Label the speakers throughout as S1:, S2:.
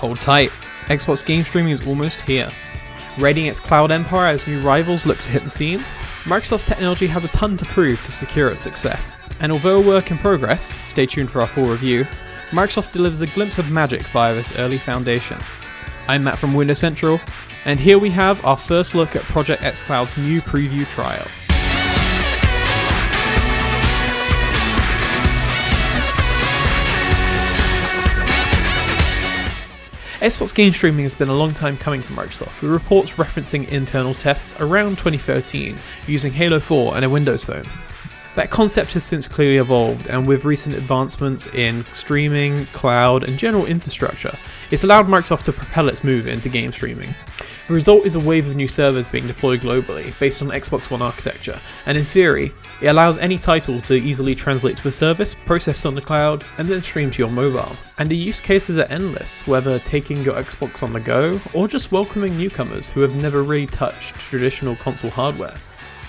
S1: Hold tight, Xbox game streaming is almost here. Raiding its cloud empire as new rivals look to hit the scene, Microsoft's technology has a ton to prove to secure its success. And although a work in progress, stay tuned for our full review, Microsoft delivers a glimpse of magic via this early foundation. I'm Matt from Windows Central, and here we have our first look at Project xCloud's new preview trial. Xbox game streaming has been a long time coming for Microsoft, with reports referencing internal tests around 2013 using Halo 4 and a Windows Phone. That concept has since clearly evolved, and with recent advancements in streaming, cloud, and general infrastructure, it's allowed Microsoft to propel its move into game streaming. The result is a wave of new servers being deployed globally based on Xbox One architecture, and in theory, it allows any title to easily translate to a service, processed on the cloud, and then streamed to your mobile. And the use cases are endless, whether taking your Xbox on the go, or just welcoming newcomers who have never really touched traditional console hardware.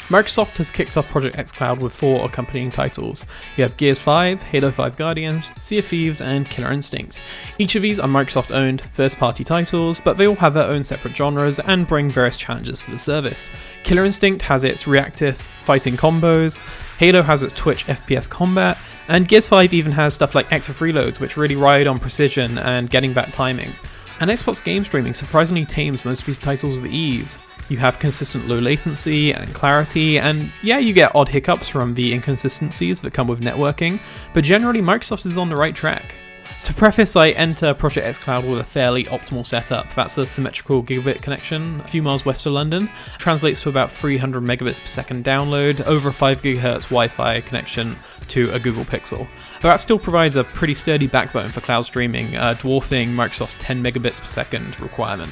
S1: Microsoft has kicked off Project xCloud with 4 accompanying titles. You have Gears 5, Halo 5 Guardians, Sea of Thieves, and Killer Instinct. Each of these are Microsoft-owned, first-party titles, but they all have their own separate genres and bring various challenges for the service. Killer Instinct has its reactive fighting combos, Halo has its Twitch FPS combat, and Gears 5 even has stuff like active reloads, which really ride on precision and getting back timing. And Xbox game streaming surprisingly tames most of these titles with ease. You have consistent low latency and clarity, and yeah, you get odd hiccups from the inconsistencies that come with networking, but generally Microsoft is on the right track. To preface, I enter Project xCloud with a fairly optimal setup. That's a symmetrical gigabit connection a few miles west of London, translates to about 300 megabits per second download, over a 5 GHz Wi-Fi connection to a Google Pixel. But that still provides a pretty sturdy backbone for cloud streaming, dwarfing Microsoft's 10 megabits per second requirement.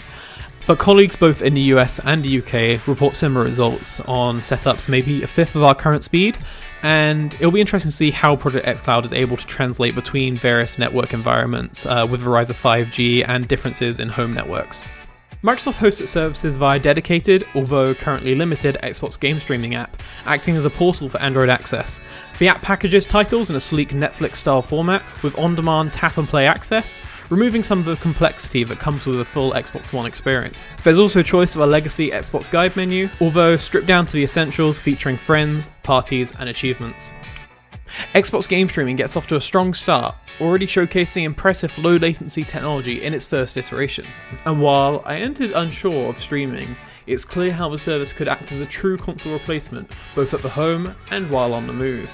S1: But colleagues both in the US and the UK report similar results on setups maybe a fifth of our current speed, and it'll be interesting to see how Project xCloud is able to translate between various network environments with the rise of 5G and differences in home networks. Microsoft hosts its services via dedicated, although currently limited, Xbox game streaming app, acting as a portal for Android access. The app packages titles in a sleek Netflix-style format with on-demand tap-and-play access, removing some of the complexity that comes with a full Xbox One experience. There's also choice of a legacy Xbox guide menu, although stripped down to the essentials featuring friends, parties, and achievements. Xbox game streaming gets off to a strong start, already showcasing impressive low latency technology in its first iteration. And while I entered unsure of streaming, it's clear how the service could act as a true console replacement, both at the home and while on the move.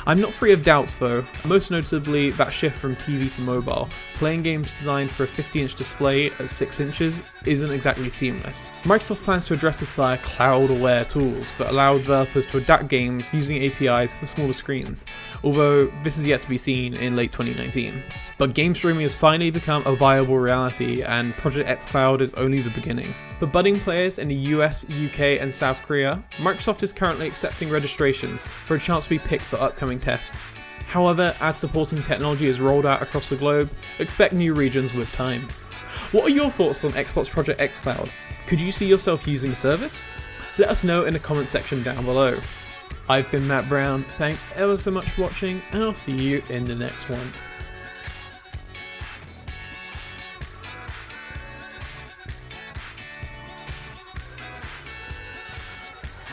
S1: I'm not free of doubts though, most notably that shift from TV to mobile. Playing games designed for a 50-inch display at 6 inches isn't exactly seamless. Microsoft plans to address this via cloud-aware tools, but allow developers to adapt games using APIs for smaller screens, although this is yet to be seen in late 2019. But game streaming has finally become a viable reality, and Project xCloud is only the beginning. For budding players in the US, UK, and South Korea, Microsoft is currently accepting registrations for a chance to be picked for upcoming tests. However, as supporting technology is rolled out across the globe, expect new regions with time. What are your thoughts on Xbox Project xCloud? Could you see yourself using the service? Let us know in the comment section down below. I've been Matt Brown, thanks ever so much for watching, and I'll see you in the next one.